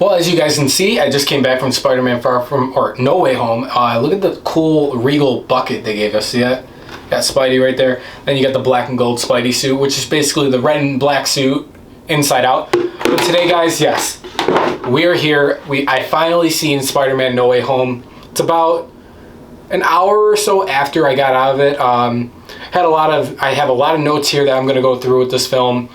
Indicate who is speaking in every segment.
Speaker 1: Well, as you guys can see, I just came back from Spider-Man No Way Home. Look at the cool Regal bucket they gave us. See that? Got Spidey right there. Then you got the black and gold Spidey suit, which is basically the red and black suit inside out. But today, guys, yes, we are here. I finally seen Spider-Man No Way Home. It's about an hour or so after I got out of it. I have a lot of notes here that I'm going to go through with this film.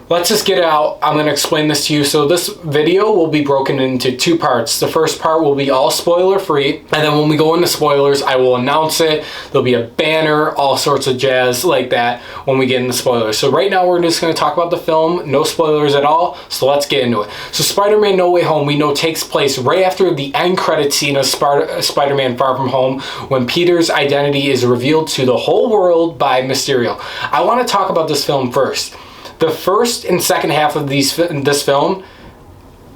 Speaker 1: Let's just get it out. I'm going to explain this to you. So this video will be broken into two parts. The first part will be all spoiler free, and then when we go into spoilers, I will announce it. There'll be a banner, all sorts of jazz like that when we get into spoilers. So right now we're just going to talk about the film, no spoilers at all. So let's get into it. So Spider-Man No Way Home, we know, takes place right after the end credit scene of Spider-Man Far From Home, when Peter's identity is revealed to the whole world by Mysterio. I want to talk about this film first. The first and second half of this film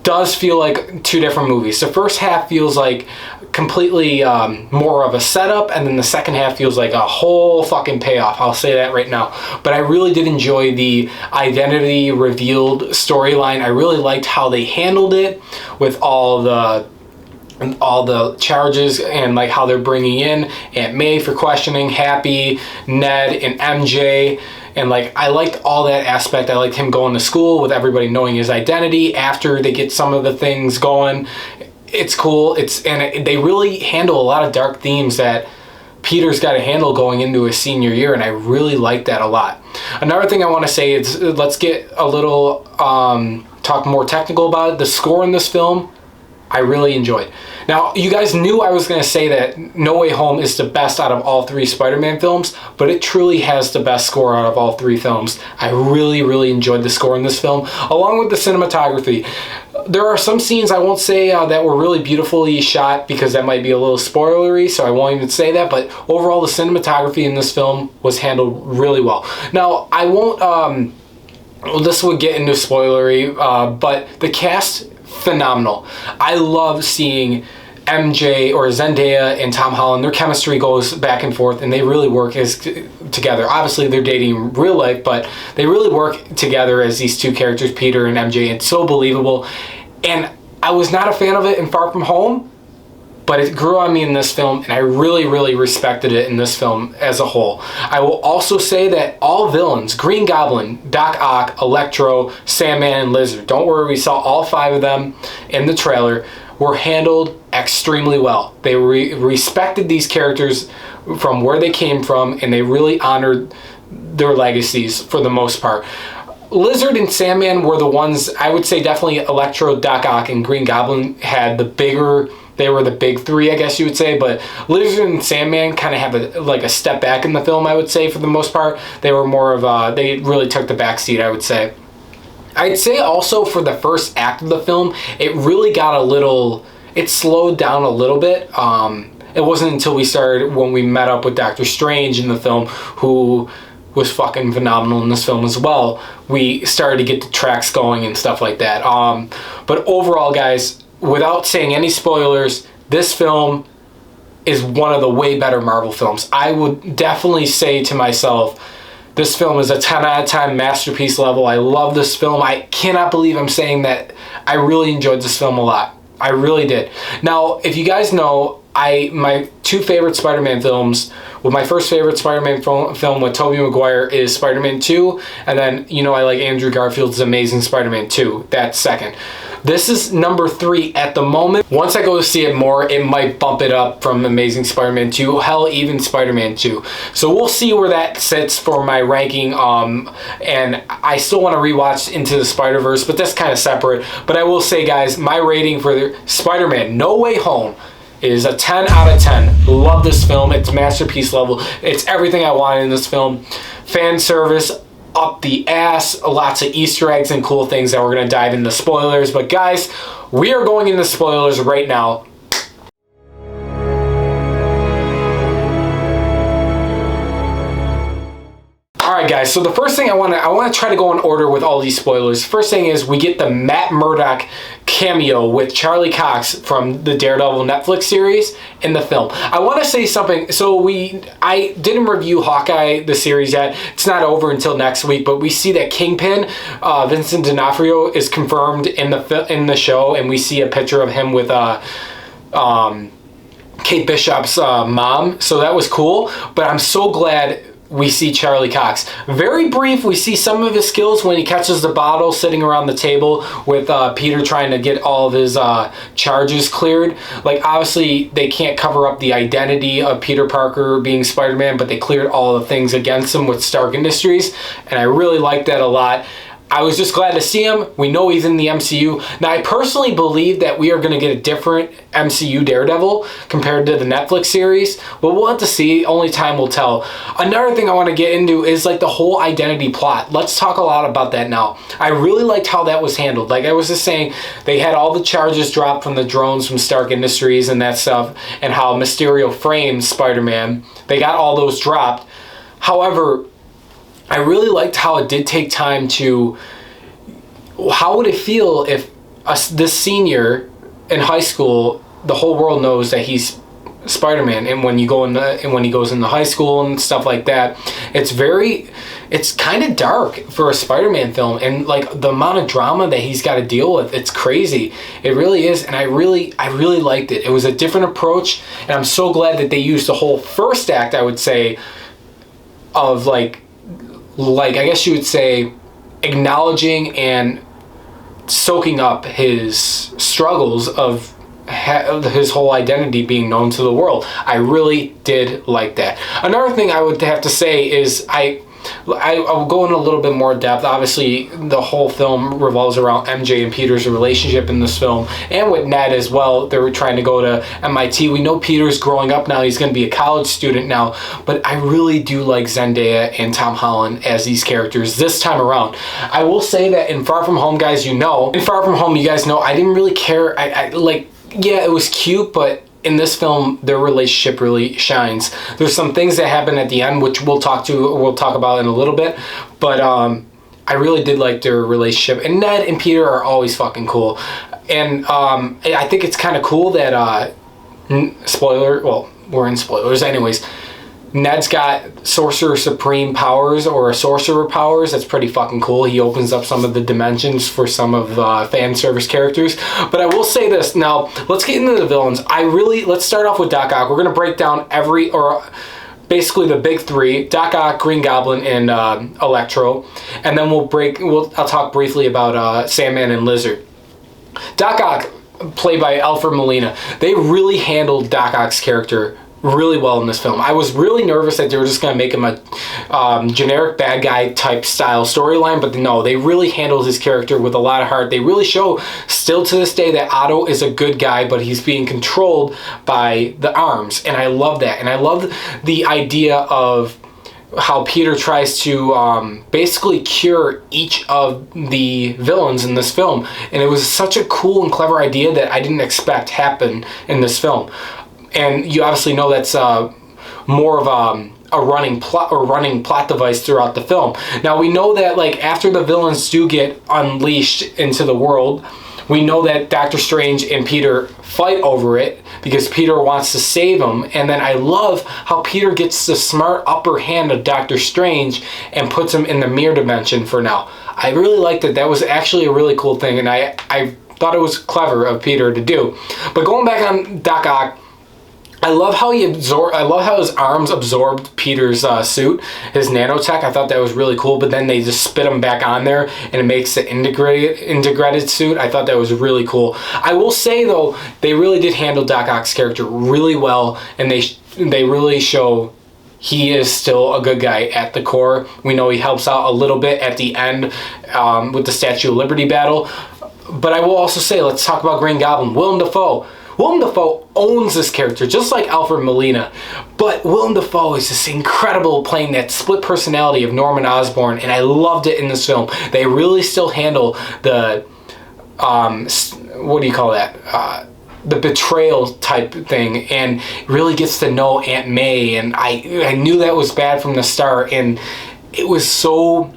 Speaker 1: does feel like two different movies. The first half feels like completely more of a setup, and then the second half feels like a whole fucking payoff. I'll say that right now. But I really did enjoy the identity revealed storyline. I really liked how they handled it with all the charges, and like how they're bringing in Aunt May for questioning, Happy, Ned, and MJ. And like, I liked all that aspect. I liked him going to school with everybody knowing his identity after they get some of the things going. It's cool. They really handle a lot of dark themes that Peter's got to handle going into his senior year, and I really like that a lot. Another thing I want to say is, let's get a little talk more technical about it. The score in this film, I really enjoyed. Now, you guys knew I was going to say that No Way Home is the best out of all three Spider-Man films, but it truly has the best score out of all three films. I really, really enjoyed the score in this film, along with the cinematography. There are some scenes I won't say that were really beautifully shot, because that might be a little spoilery, so I won't even say that, but overall the cinematography in this film was handled really well. Now, I won't, well, this would get into spoilery, but the cast, phenomenal. I love seeing MJ or Zendaya and Tom Holland. Their chemistry goes back and forth, and they really work together. Obviously, they're dating in real life, but they really work together as these two characters, Peter and MJ. It's so believable. And I was not a fan of it in Far From Home, but it grew on me in this film, and I really, really respected it in this film as a whole. I will also say that all villains, Green Goblin, Doc Ock, Electro, Sandman, and Lizard, don't worry, we saw all five of them in the trailer, were handled extremely well. They respected these characters from where they came from, and they really honored their legacies for the most part. Lizard and Sandman were the ones, I would say definitely Electro, Doc Ock, and Green Goblin had the bigger, they were the big three, I guess you would say, but Lizard and Sandman kind of have a step back in the film, I would say, for the most part. They were more of they really took the back seat, I would say. I'd say also for the first act of the film, it really got it slowed down a little bit. It wasn't until when we met up with Doctor Strange in the film, who was fucking phenomenal in this film as well, we started to get the tracks going and stuff like that. But overall, guys, without saying any spoilers, this film is one of the way better Marvel films. I would definitely say to myself, this film is a 10 out of 10 masterpiece level. I love this film. I cannot believe I'm saying that. I really enjoyed this film a lot. I really did. Now, if you guys know, my two favorite Spider-Man films, my first favorite Spider-Man film with Tobey Maguire is Spider-Man 2, and then, you know, I like Andrew Garfield's Amazing Spider-Man 2. That's second. This is number 3 at the moment. Once I go to see it more, it might bump it up from Amazing Spider-Man 2, hell, even Spider-Man 2. So we'll see where that sits for my ranking, and I still want to rewatch Into the Spider-Verse, but that's kind of separate. But I will say, guys, my rating for Spider-Man No Way Home is a 10 out of 10. Love this film. It's masterpiece level. It's everything I wanted in this film. Fan service up the ass, lots of Easter eggs and cool things that we're going to dive into spoilers. But guys, we are going into spoilers right now. Alright guys, so the first thing I want to try to go in order with all these spoilers. First thing is we get the Matt Murdock cameo with Charlie Cox from the Daredevil Netflix series in the film. I want to say something. So I didn't review Hawkeye the series yet. It's not over until next week, but we see that Kingpin, Vincent D'Onofrio, is confirmed in the show, and we see a picture of him with Kate Bishop's mom. So that was cool. But I'm so glad we see Charlie Cox. Very brief, we see some of his skills when he catches the bottle sitting around the table with Peter trying to get all of his charges cleared. Like, obviously, they can't cover up the identity of Peter Parker being Spider-Man, but they cleared all the things against him with Stark Industries, and I really like that a lot. I was just glad to see him. We know he's in the MCU. Now, I personally believe that we are going to get a different MCU Daredevil compared to the Netflix series, but we'll have to see. Only time will tell. Another thing I want to get into is like the whole identity plot. Let's talk a lot about that now. I really liked how that was handled. Like I was just saying, they had all the charges dropped from the drones from Stark Industries and that stuff, and how Mysterio framed Spider-Man. They got all those dropped. However, I really liked how it did take time to... How would it feel if this senior in high school, the whole world knows that he's Spider-Man, and when he goes into high school and stuff like that, it's kind of dark for a Spider-Man film, and like the amount of drama that he's got to deal with, it's crazy. It really is, and I really liked it. It was a different approach, and I'm so glad that they used the whole first act, I would say, of like I guess you would say, acknowledging and soaking up his struggles of his whole identity being known to the world. I really did like that. Another thing I would have to say is I'll go in a little bit more depth. Obviously, the whole film revolves around MJ and Peter's relationship in this film, and with Ned as well. They were trying to go to MIT. We know Peter's growing up now. He's going to be a college student now, but I really do like Zendaya and Tom Holland as these characters this time around. I will say that in Far From Home, guys, in Far From Home, you guys know, I didn't really care. Yeah, it was cute, but in this film, their relationship really shines. There's some things that happen at the end, which we'll talk about in a little bit, but I really did like their relationship. And Ned and Peter are always fucking cool. And I think it's kind of cool that, we're in spoilers anyways, Ned's got Sorcerer Supreme powers, or Sorcerer powers. That's pretty fucking cool. He opens up some of the dimensions for some of the fan service characters. But I will say this. Now, let's get into the villains. Let's start off with Doc Ock. We're going to break down basically the big three: Doc Ock, Green Goblin, and Electro. And then I'll talk briefly about Sandman and Lizard. Doc Ock, played by Alfred Molina. They really handled Doc Ock's character really well in this film. I was really nervous that they were just going to make him a generic bad guy type style storyline, but no, they really handled his character with a lot of heart. They really show, still to this day, that Otto is a good guy, but he's being controlled by the arms, and I love that. And I love the idea of how Peter tries to basically cure each of the villains in this film, and it was such a cool and clever idea that I didn't expect happen in this film. And you obviously know that's more of a running plot device throughout the film. Now, we know that like after the villains do get unleashed into the world, we know that Doctor Strange and Peter fight over it because Peter wants to save him. And then I love how Peter gets the smart upper hand of Doctor Strange and puts him in the mirror dimension for now. I really liked it. That was actually a really cool thing, and I thought it was clever of Peter to do. But going back on Doc Ock, I love how his arms absorbed Peter's suit, his nanotech. I thought that was really cool, but then they just spit him back on there and it makes the integrated suit. I thought that was really cool. I will say though, they really did handle Doc Ock's character really well, and they really show he is still a good guy at the core. We know he helps out a little bit at the end with the Statue of Liberty battle. But I will also say, let's talk about Green Goblin, Willem Dafoe. Willem Dafoe owns this character, just like Alfred Molina. But Willem Dafoe is just incredible playing that split personality of Norman Osborn, and I loved it in this film. They really still handle the, what do you call that? The betrayal type thing, and really gets to know Aunt May, and I knew that was bad from the start, and it was so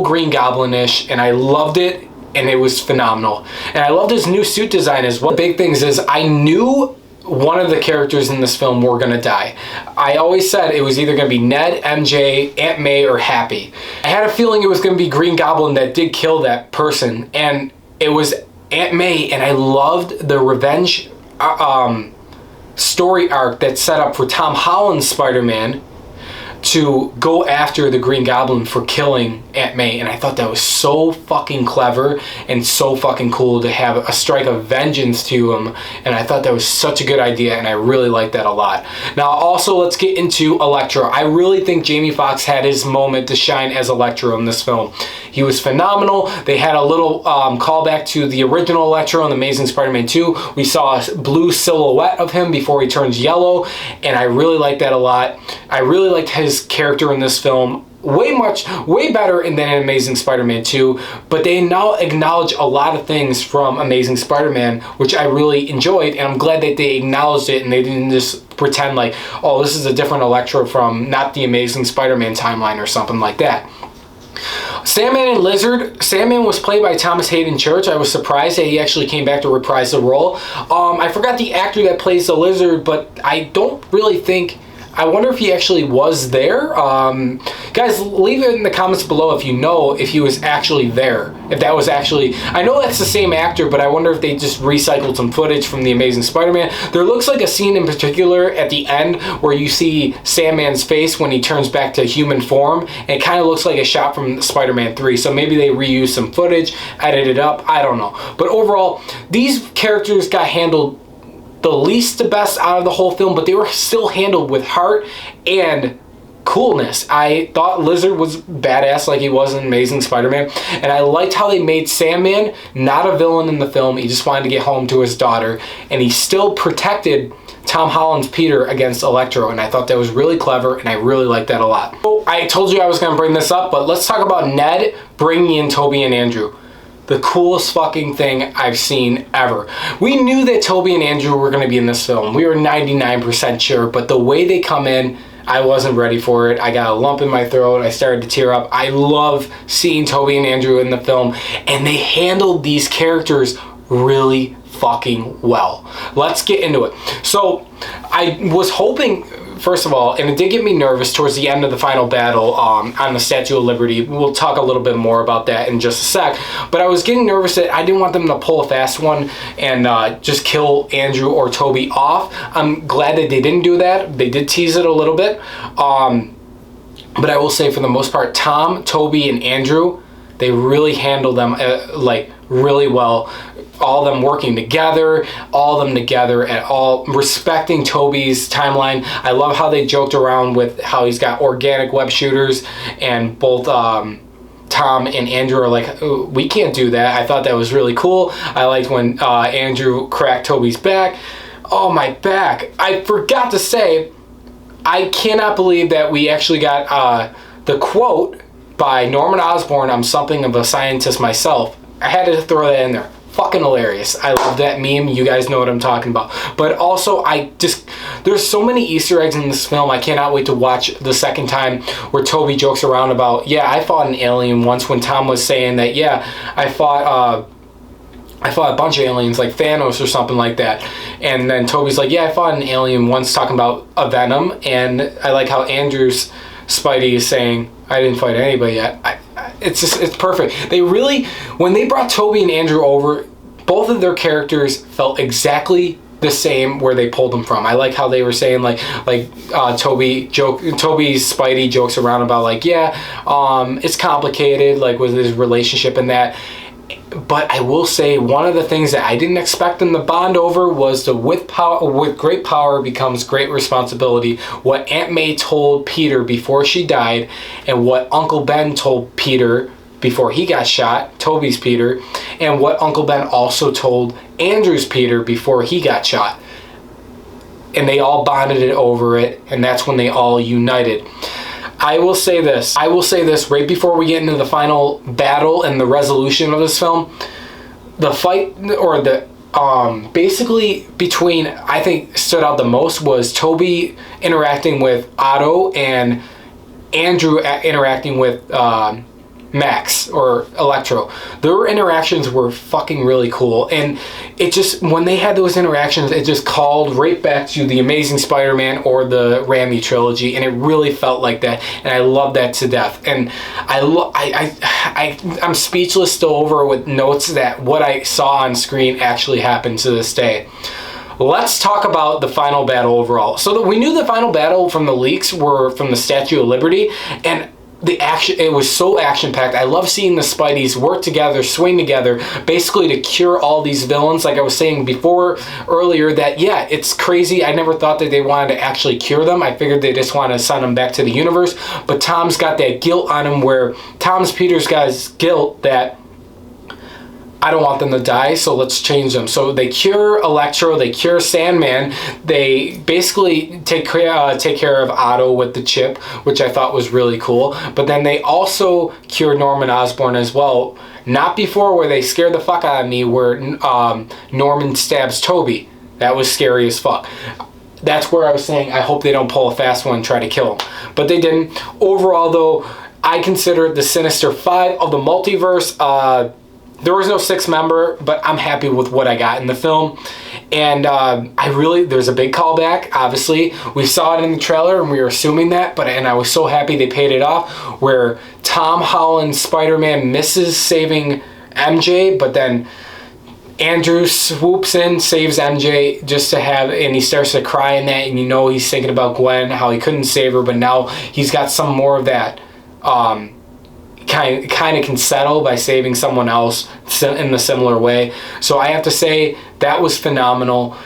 Speaker 1: Green Goblin-ish, and I loved it. and it was phenomenal. And I loved his new suit design as well. The big things is I knew one of the characters in this film were gonna die. I always said it was either gonna be Ned, MJ, Aunt May, or Happy. I had a feeling it was gonna be Green Goblin that did kill that person, and it was Aunt May, and I loved the revenge story arc that's set up for Tom Holland's Spider-Man to go after the Green Goblin for killing Aunt May, and I thought that was so fucking clever and so fucking cool to have a strike of vengeance to him, and I thought that was such a good idea, and I really liked that a lot. Now also let's get into Electro. I really think Jamie Foxx had his moment to shine as Electro in this film. He was phenomenal. They had a little callback to the original Electro in The Amazing Spider-Man 2. We saw a blue silhouette of him before he turns yellow, and I really liked that a lot. I really liked his character in this film way better than in Amazing Spider-Man 2, but they now acknowledge a lot of things from Amazing Spider-Man, which I really enjoyed, and I'm glad that they acknowledged it and they didn't just pretend like, oh, this is a different Electro from not the Amazing Spider-Man timeline or something like that. Sandman and Lizard. Sandman was played by Thomas Hayden Church. I was surprised that he actually came back to reprise the role. I forgot the actor that plays the Lizard, but I don't really think... I wonder if he actually was there. Guys, leave it in the comments below if you know if he was actually there. If that was actually... I know that's the same actor, but I wonder if they just recycled some footage from The Amazing Spider-Man. There looks like a scene in particular at the end where you see Sandman's face when he turns back to human form. And it kind of looks like a shot from Spider-Man 3. So maybe they reused some footage, edited it up. I don't know. But overall, these characters got handled the least the best out of the whole film, but they were still handled with heart and coolness. I thought Lizard was badass like he was in Amazing Spider-Man, and I liked how they made Sandman not a villain in the film. He just wanted to get home to his daughter, and he still protected Tom Holland's Peter against Electro, and I thought that was really clever, and I really liked that a lot. So I told you I was going to bring this up, but let's talk about Ned bringing in Tobey and Andrew. The coolest fucking thing I've seen ever. We knew that Tobey and Andrew were going to be in this film. We were 99% sure, but the way they come in, I wasn't ready for it. I got a lump in my throat. I started to tear up. I love seeing Tobey and Andrew in the film, and they handled these characters really fucking well. Let's get into it. So I was hoping, first of all, and it did get me nervous towards the end of the final battle on the Statue of Liberty. We'll talk a little bit more about that in just a sec. But I was getting nervous that I didn't want them to pull a fast one and just kill Andrew or Tobey off. I'm glad that they didn't do that. They did tease it a little bit. But I will say, for the most part, Tom, Tobey, and Andrew, they really handled them like really well. All of them working together, all of them together at all, respecting Tobey's timeline. I love how they joked around with how he's got organic web shooters, and both Tom and Andrew are like, oh, we can't do that. I thought that was really cool. I liked when Andrew cracked Tobey's back. Oh, my back. I forgot to say, I cannot believe that we actually got the quote by Norman Osborn, "I'm something of a scientist myself." I had to throw that in there. Fucking hilarious. I love that meme. You guys know what I'm talking about. But also, there's so many Easter eggs in this film. I cannot wait to watch the second time, where Tobey jokes around about, yeah, I fought an alien once, when Tom was saying that, yeah, I fought a bunch of aliens like Thanos or something like that. And then Tobey's like, yeah, I fought an alien once, talking about a Venom. And I like how Andrew's Spidey is saying, I didn't fight anybody yet. It's perfect. They really, when they brought Tobey and Andrew over, both of their characters felt exactly the same where they pulled them from. I like how they were saying Tobey's Spidey jokes around about like, yeah, it's complicated, like with his relationship and that. But I will say, one of the things that I didn't expect them to bond over was the with great power becomes great responsibility. What Aunt May told Peter before she died, and what Uncle Ben told Peter before he got shot, Tobey's Peter, and what Uncle Ben also told Andrew's Peter before he got shot. And they all bonded it over it, and that's when they all united. I will say this right before we get into the final battle and the resolution of this film. The fight, or the basically between, I think stood out the most, was Tobey interacting with Otto and Andrew interacting with Max or Electro. Their interactions were fucking really cool, and it just, when they had those interactions, it just called right back to the Amazing Spider-Man or the Raimi trilogy, and it really felt like that, and I love that to death. And I'm speechless still over with notes that what I saw on screen actually happened to this day. Let's talk about the final battle overall. So that we knew the final battle from the leaks were from the Statue of Liberty, and the action, it was so action-packed. I love seeing the Spideys work together, swing together, basically to cure all these villains. Like I was saying before, earlier, that yeah, it's crazy. I never thought that they wanted to actually cure them. I figured they just wanted to send them back to the universe. But Tom's got that guilt on him, where Peter's got his guilt that I don't want them to die, so let's change them. So they cure Electro, they cure Sandman, they basically take care of Otto with the chip, which I thought was really cool. But then they also cure Norman Osborn as well. Not before, where they scared the fuck out of me, where Norman stabs Toby. That was scary as fuck. That's where I was saying, I hope they don't pull a fast one and try to kill him. But they didn't. Overall, though, I consider it the Sinister Five of the multiverse. There was no sixth member, but I'm happy with what I got in the film. And there's a big callback, obviously. We saw it in the trailer and we were assuming that, and I was so happy they paid it off, where Tom Holland's Spider-Man misses saving MJ, but then Andrew swoops in, saves MJ just to have, and he starts to cry in that, and you know he's thinking about Gwen, how he couldn't save her, but now he's got some more of that kind of can settle by saving someone else in a similar way. So I have to say that was phenomenal.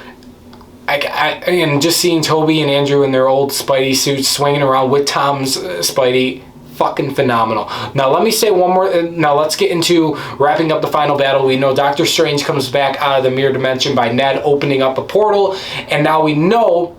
Speaker 1: And just seeing Toby and Andrew in their old Spidey suits swinging around with Tom's Spidey, fucking phenomenal. Now let me say one more. Now let's get into wrapping up the final battle. We know Doctor Strange comes back out of the mirror dimension by Ned opening up a portal, and now we know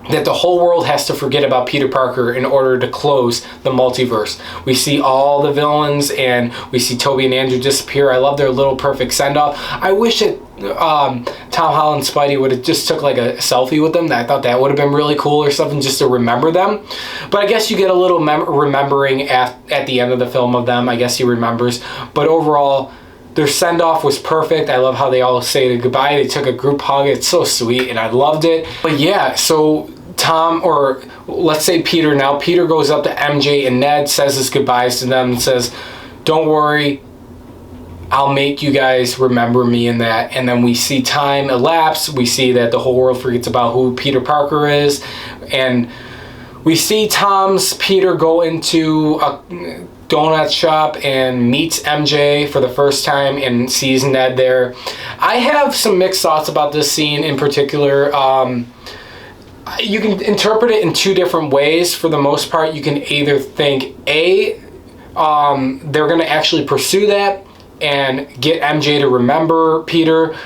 Speaker 1: that the whole world has to forget about Peter Parker in order to close the multiverse. We see all the villains, and we see Toby and Andrew disappear. I love their little perfect send-off. I wish that Tom Holland Spidey would have just took like a selfie with them. I thought that would have been really cool, or something, just to remember them. But I guess you get a little remembering at the end of the film of them. I guess he remembers. But overall, their send-off was perfect. I love how they all say goodbye. They took a group hug. It's so sweet, and I loved it. But yeah, so Tom, or let's say Peter now, Peter goes up to MJ and Ned, says his goodbyes to them, and says, don't worry, I'll make you guys remember me in that. And then we see time elapse. We see that the whole world forgets about who Peter Parker is. And we see Tom's Peter go into a donut shop and meets MJ for the first time and sees Ned there. I have some mixed thoughts about this scene in particular. You can interpret it in two different ways. For the most part, you can either think they're going to actually pursue that and get MJ to remember Peter,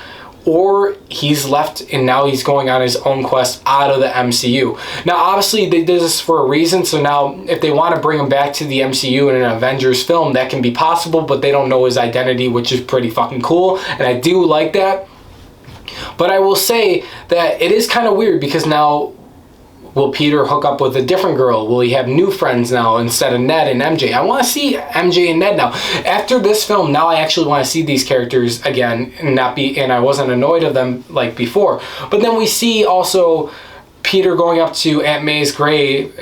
Speaker 1: or he's left and now he's going on his own quest out of the MCU. Now, obviously, they did this for a reason, so now if they want to bring him back to the MCU in an Avengers film, that can be possible, but they don't know his identity, which is pretty fucking cool, and I do like that. But I will say that it is kind of weird, because now, will Peter hook up with a different girl? Will he have new friends now instead of Ned and MJ? I want to see MJ and Ned now. After this film, now I actually want to see these characters again and I wasn't annoyed of them like before. But then we see also Peter going up to Aunt May's grave,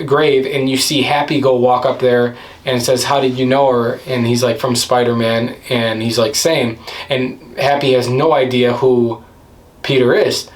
Speaker 1: and you see Happy go walk up there and says, how did you know her? And he's like, from Spider-Man. And he's like, same. And Happy has no idea who Peter is.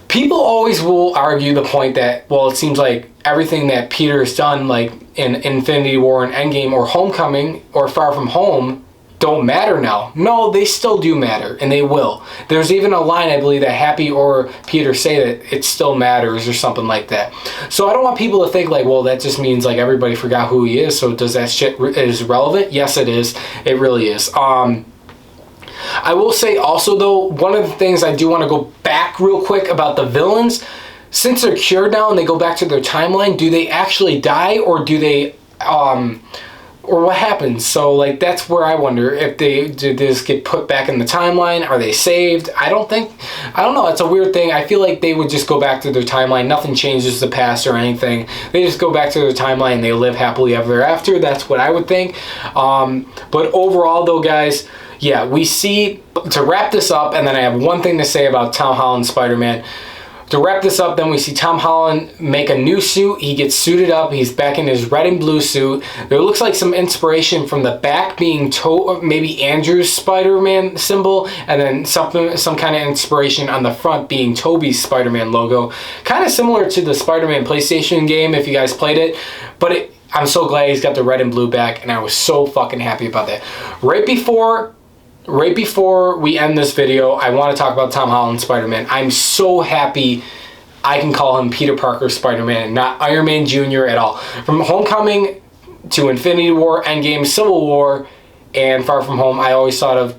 Speaker 1: People always will argue the point that, well, it seems like everything that Peter has done, like in Infinity War and Endgame or Homecoming or Far From Home, don't matter now. No, they still do matter, and they will. There's even a line, I believe, that Happy or Peter say that it still matters or something like that. So I don't want people to think like, well, that just means like everybody forgot who he is, so does that shit is relevant? Yes, it is. It really is. I will say also, though, one of the things I do want to go back real quick about the villains, since they're cured now and they go back to their timeline, do they actually die, or do they or what happens? So like that's where I wonder if did this get put back in the timeline? Are they saved? I don't know. It's a weird thing. I feel like they would just go back to their timeline. Nothing changes the past or anything. They just go back to their timeline and they live happily ever after. That's what I would think. But overall though, guys, yeah, we see, to wrap this up, and then I have one thing to say about Tom Holland's Spider-Man. To wrap this up, then we see Tom Holland make a new suit. He gets suited up. He's back in his red and blue suit. There looks like some inspiration from the back being maybe Andrew's Spider-Man symbol, and then some kind of inspiration on the front being Tobey's Spider-Man logo. Kind of similar to the Spider-Man PlayStation game if you guys played it. But I'm so glad he's got the red and blue back, and I was so fucking happy about that. Right before we end this video, I want to talk about Tom Holland Spider-Man. I'm so happy I can call him Peter Parker Spider-Man, not Iron Man Jr. at all. From Homecoming to Infinity War, Endgame, Civil War, and Far From Home, I always thought of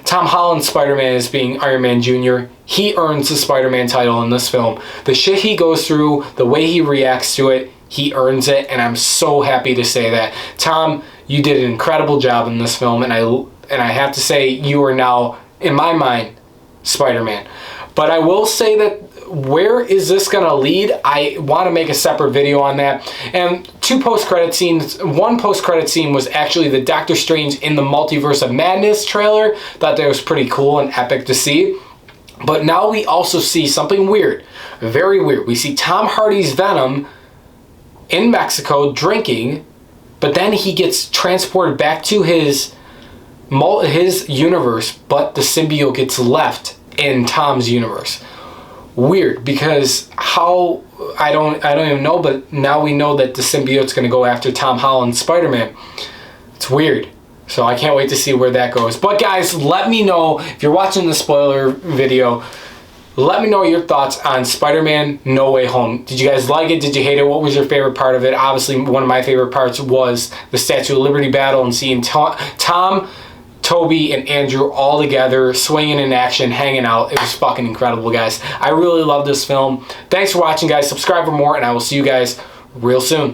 Speaker 1: Tom Holland Spider-Man as being Iron Man Jr. He earns the Spider-Man title in this film. The shit he goes through, the way he reacts to it, he earns it, and I'm so happy to say that. Tom, you did an incredible job in this film, and I have to say, you are now, in my mind, Spider-Man. But I will say that where is this going to lead? I want to make a separate video on that. And 2 post-credit scenes. One post-credit scene was actually the Doctor Strange in the Multiverse of Madness trailer. Thought that was pretty cool and epic to see. But now we also see something weird. Very weird. We see Tom Hardy's Venom in Mexico drinking, but then he gets transported back to his universe, but the symbiote gets left in Tom's universe. Weird, because how, I don't even know, but now we know that the symbiote's going to go after Tom Holland's Spider-Man. It's weird. So I can't wait to see where that goes. But guys, let me know, if you're watching the spoiler video, let me know your thoughts on Spider-Man No Way Home. Did you guys like it? Did you hate it? What was your favorite part of it? Obviously, one of my favorite parts was the Statue of Liberty battle and seeing Tom, Tobey, and Andrew all together, swinging in action, hanging out. It was fucking incredible, guys. I really love this film. Thanks for watching, guys. Subscribe for more, and I will see you guys real soon.